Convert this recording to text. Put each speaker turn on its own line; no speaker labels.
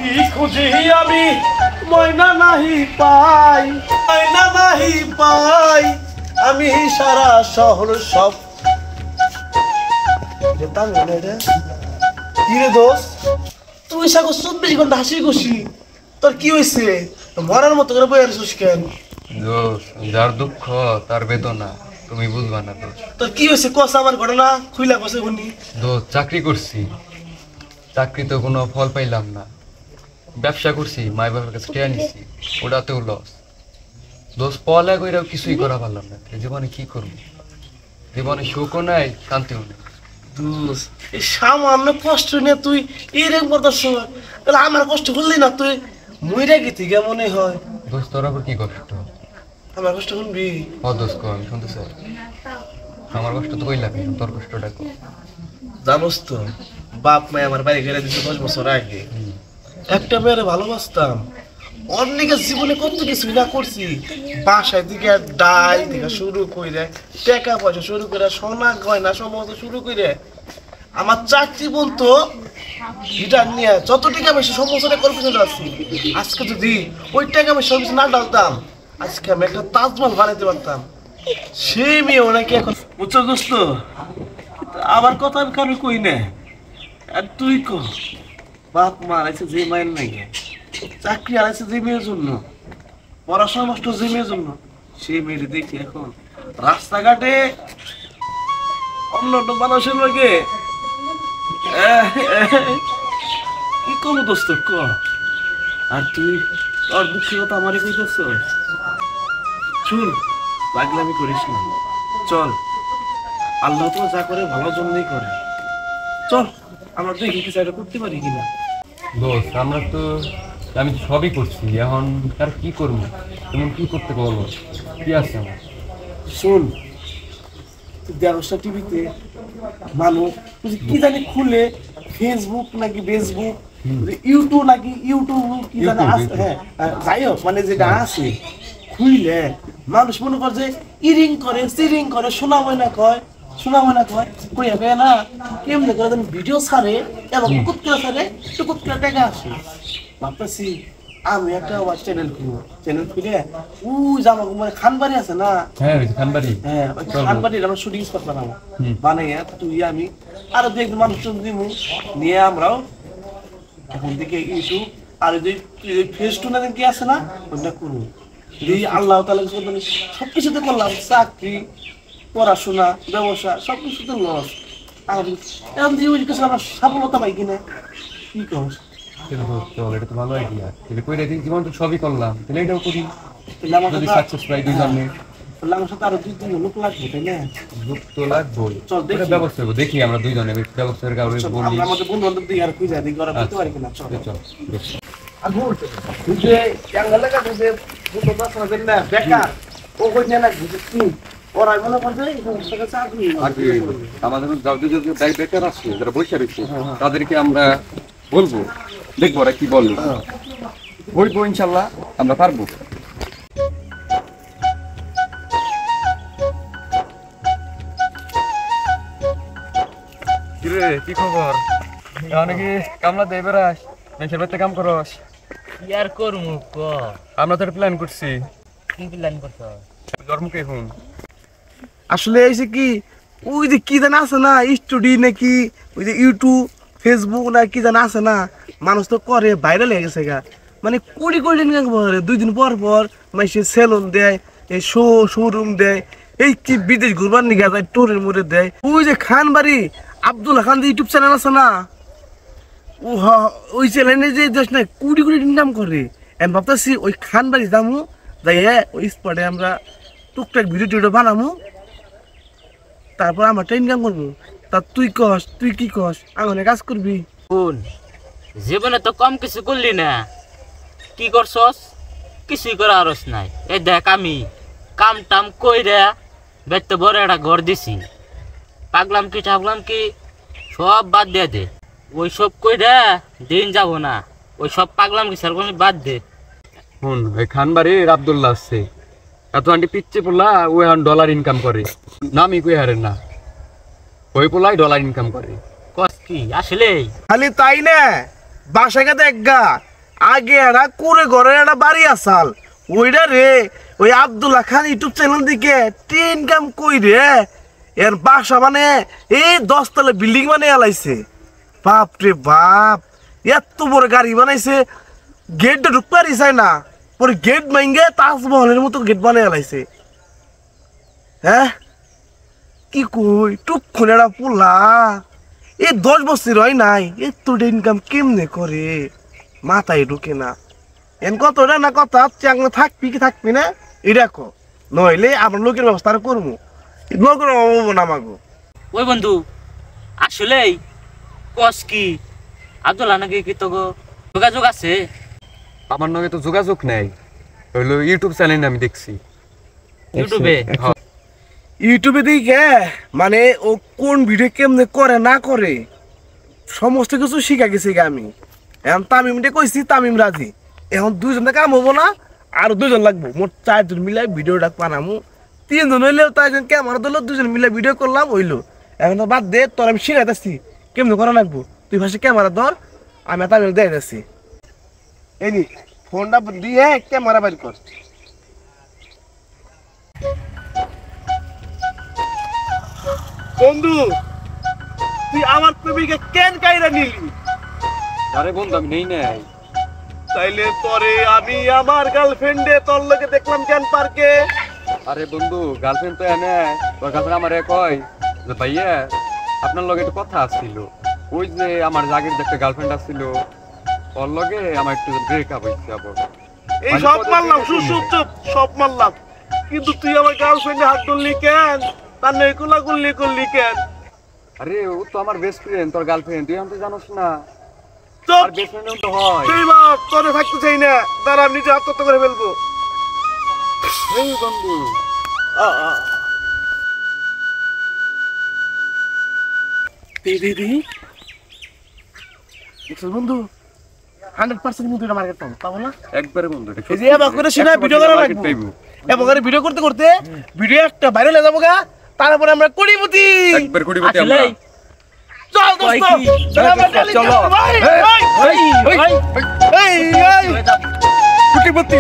কি খুঁজি আমি ময়না নাহি পাই, ময়না নাহি পাই, আমি সারা শহর সব যেতাম রে। কি রে দোষ, তুই সাগো 24 ঘন্টা হাসি খুশি, তোর কি হয়েছে? মরার মতো করে বই আসছিস কেন?
দোষ, যার দুঃখ তার বেদনা তুমি বুঝবা না। দোষ,
তোর কি হয়েছে কস, আমার ঘটনা খুইলা কসে শুনি।
দোষ, চাকরি করছি, চাকরিতে কোনো ফল পাইলাম না। ব্যবসা করছি, মাই বাবার কাছে টেয়া নিছি, ওটাতেও লস। দোষ, পড়ালেখা কইরাও কিছুই করা পারলাম না। জীবনে কি করবো? জীবনে সুখও নাই, শান্তিও নেই।
দোষ, এই সামান্য কষ্ট নিয়ে তুই এরকম করতেছ, তাহলে আমার কষ্ট করলি না তুই মইরা গেতি কে মনে হয়।
দোষ, তোর আবার কি কষ্ট?
আমার কষ্ট শুনবি?
দোষ কো, আমি শুনতে চাই। আমার কষ্ট তো কইলাম, তোর কষ্টটা কো।
জানোস তো, বাপ মায় আমার বাড়ি ঘেরে দিচ্ছে 10 বছর আগে। একটা মেয়েরে ভালোবাসতাম, অনেকের জীবনে কত কিছুই না করছি। বাসায় দিকে ডাল থেকে শুরু করে টাকা পয়সা শুরু করে সোনা গয়না সমস্ত শুরু করে আমার চাকরি বলতো এটা নিয়ে যত টাকা পয়সা সমস্ত কল্পনা আছি। আজকে যদি ওই টাকা পয়সা সব কিছু না ডালতাম, আজকে আমি একটা তাজমহল বানাইতে পারতাম। সেই মেয়ে ওনাকে এখন বুঝছো দোস্ত, আমার কথা আমি কারো কই না। আর তুই কো, বাপ মা আছে যে মায়ের নাই, চাকরি আড়াইছে যে মেয়ের জন্য, পড়াশোনা নষ্ট যে মেয়ের জন্য, সেই মেয়ের দেখি এখন রাস্তাঘাটে অন্য মানুষের লগে কি কম দোস্ত ক। আর তুই তোর দুঃখের কথা আমারই কইতেছ। শুন, পাগলামি করিস না, চল, আল্লাহ তো যা করে ভালোর জন্যই করে। চল আমরা দেখি কিছু একটা করতে পারি কিনা।
দোস্ত, আমি তো সবই করছি, এখন আর কি করবো? তুমি কি করতে বলো? কি আছে আমার?
শোন, দেড়শা টিভিতে মানুষ কি জানি খুলে, ফেসবুক নাকি ফেসবুক, ইউটিউব নাকি ইউটিউব কি জানি আছে, হ্যাঁ যাই হোক, মানে যেটা আছে খুইলে মানুষ মনে করে যে ইরিং করে সিরিং করে, শোনা ময়না কয়, শোনা ময়না কয়, কইয়া কয় না কেমনে করে ভিডিও ছাড়ে এবং কুত করে ছাড়ে, টুকুত করে টাকা আসে। ভাবতেছি আমি একটা চ্যানেল খুলবো, চ্যানেল খুলে ওই জামা মানে খানবাড়ি আছে না,
হ্যাঁ খানবাড়ি,
হ্যাঁ খানবাড়ির আমরা শুটিং স্পট বানাবো, বানাইয়া তুই আমি আরো দু একজন মানুষ দিব, নিয়ে আমরাও এখন থেকে ইউটিউব আর ওই ফেসটুনা কি আছে না ওইটা করবো। এই আল্লাহ তাআলা সবকিছুতে করলাম, চাকরি পড়াশোনা ব্যবসা সবকিছুতে লস, এখন দিয়ে ওই কিছু আমরা সফলতা পাই কিনা, কি কর?
চল, এটা তো ভালো আইডিয়া। তাহলে কইরা দিন, জীবন তো সবই করলাম, তাহলে এটাও করি।
তাহলে আমার
যদি
সাথে
সাকসেস পাই দুইজনে,
তাহলে আমার সাথে আরো 2-3 লোক লাগবে, তাই না?
লোক তো লাগবেই।
চল দেখি,
ব্যবস্থা করবো, দেখি আমরা দুইজনে ব্যবস্থার কাউকে বলি।
আমরা আমাদের বন্ধু বান্ধব দিয়ে আর খুঁজে দেখি ওরা করতে পারি কিনা। চল
চল,
আগুন তুই যে জাঙ্গল লাগা তুই যে বুঝতে পারছিস না, বেকার ও কই না বুঝছিস কি ওরা মনে করছে এই চাকরি
আমাদের যদি বেকার আছে, যারা বসে রয়েছে, তাদেরকে আমরা বলবো, দেখবো ওরা কি বলবো, বলবো, ইনশাল্লাহ আমরা পারবো। কিরে, কি খবর? অনেকে কামলা দেয় বেড়াস, মেঘের বাড়িতে কাম করস?
কি আর করমু ক?
আমরা তো প্ল্যান করছি।
কি প্ল্যান করছ?
জন্মকে এখন
আসলে এই যে কি ওই যে কি জানা আছে না, স্টুডি নাকি ওই যে ইউটিউব ফেসবুক না কি জানা আছে না, মানুষ তো করে ভাইরাল হয়ে গেছে গা, মানে কোটি কোটি দিন করে 2 দিন পর পর মাইসে সেলুন দেয়, এই শোরুম দেয়, এই কি বিদেশ ঘুরবার নিয়ে যায় ট্যুরের মোড়ে দেয়। ওই যে খানবাড়ি আব্দুল খান ইউটিউব চ্যানেল আছে না, ও ওই চ্যানেলে যে দেশ না কোটি কোটি ইনকাম করে। আমি ভাবতেছি ওই খানবাড়ি যাবো, যাই ওই স্পটে আমরা টুকটাক ভিডিও টিডিও বানাবো, তারপর আমারটা ইনকাম করবো। তা তুই কস, তুই কি কস, আঙনে কাজ করবি?
কোন জীবনে তো কম কিছু করলি না, কি করছস? কিছুই করা আরস নাই। এই দেখ আমি কাম টাম কইরা বেতে বড় একটা ঘর দিছি, পাগলাম কি ঠাগলাম কি সব বাদ দিয়ে দে, ওই সব কইরা দিন যাব না, ওই সব পাগলাম কি স্যার বাদ দে।
শুন, ওই খানবাড়ির আব্দুল্লাহ আছে, এত আন্টি পিচ্ছে পোলা, ও এখন ডলার ইনকাম করে, নামই কই হারেন না, ওই পোলাই ডলার ইনকাম করে।
কস কি আসলে?
খালি তাই না, বাসায় গেতে একগা আগে একটা করে ঘরে একটা বাড়ি আসাল ওইটা রে ওই আব্দুল্লাহ খান ইউটিউব চ্যানেল দিকে ইনকাম কই রে এর বাসা মানে এই 10 তলা বিল্ডিং মানে এলাইছে বাপ রে বাপ এত বড় গাড়ি বানাইছে গেটটা ঢুকতে পারি চাই না পরে গেট ভাঙ্গে তাজমহলের মতো গেট বানিয়ে এলাইছে হ্যাঁ কি কই টুকক্ষণ একটা পোলা এই 10 বছর হয় নাই এতটা ইনকাম কেমনে করে মাথায় ঢুকে না এন কতটা না কথা চাংলা থাকবি কি থাকবি না এটা কো নইলে আমরা লোকের ব্যবস্থা করবো লোকের অভাব না মাগো
ওই বন্ধু আসলেই কস কি আব্দুল্লাহ নাকি কি তো যোগাযোগ আছে?
আমার নগে তো যোগাযোগ নেই, হইলো ইউটিউব চ্যানেল আমি দেখছি।
ইউটিউবে
ইউটিউবে দিকে মানে ও কোন ভিডিও কেমনে করে না করে সমস্ত কিছু শিখা গেছি আমি। এখন তামিমটা কইছি তামিম রাজি, এখন 2 জনে কাম হবো না আর 2 জন লাগবো, মোট 4 জন মিলাই ভিডিওটা বানামু। 3 জন হইলেও তাই ক্যামেরা দিল 2 জন মিলাই ভিডিও করলাম হইলো। এখন বাদ দে তোর আমি শিখাইতেছি কেমনে করা লাগবো, তুই ভাষে ক্যামেরা ধর আমি তামিম দিয়ে যাচ্ছি। এই নি ফোনটা দিয়ে ক্যামেরা বের কর। বন্ধু তুই আমার প্রেমিকা কেন কাইরা নিলি?
আরে বন্ধু আমি নেই নাই।
তাইলে পরে আমি আমার গার্লফ্রেন্ডে তোর লগে দেখলাম কেন পার্কে?
আরে বন্ধু গার্লফ্রেন্ড তো এনে তোর গার্লফ্রেন্ড আমারে কয় যে ভাইয়া আপনার লগে একটু কথা আসছিল, ওই যে আমার আগের যে একটা গার্লফ্রেন্ড আসছিল ওর লগে আমার একটু ব্রেকআপ হইছে। আবার
এই সব মারলাম, চুপ সব মারলাম, কিন্তু তুই আমার গার্লফ্রেন্ডে হাত ধরলি কেন? তার নেই কোলাকুলি করলি কেন?
আরে ও তো আমার বেস্ট ফ্রেন্ড, তোর গার্লফ্রেন্ড, তুই আমি তো জানোস না।
চুপ,
আর বেস্ট ফ্রেন্ড তো হয়।
তুই বাপ তোরে থাকতে চাই না, দাঁড়া আমি নিজে আত্মহত্যা করে ফেলবো।
এই বন্ধু
দিদি বন্ধু 100% কিন্তু এটা মার্কেট পাবো, পাবো না?
একবারে বন্ধু এটা
এই যে এবার করে সিনা ভিডিও করা লাগবে, এবার করে ভিডিও করতে করতে ভিডিও একটা ভাইরাল হয়ে যাবো গা, তারপরে আমরা কোটিপতি।
একবার কোটিপতি আমরা।
আসলেই
চল দোস্ত
চলো
কোটিপতি।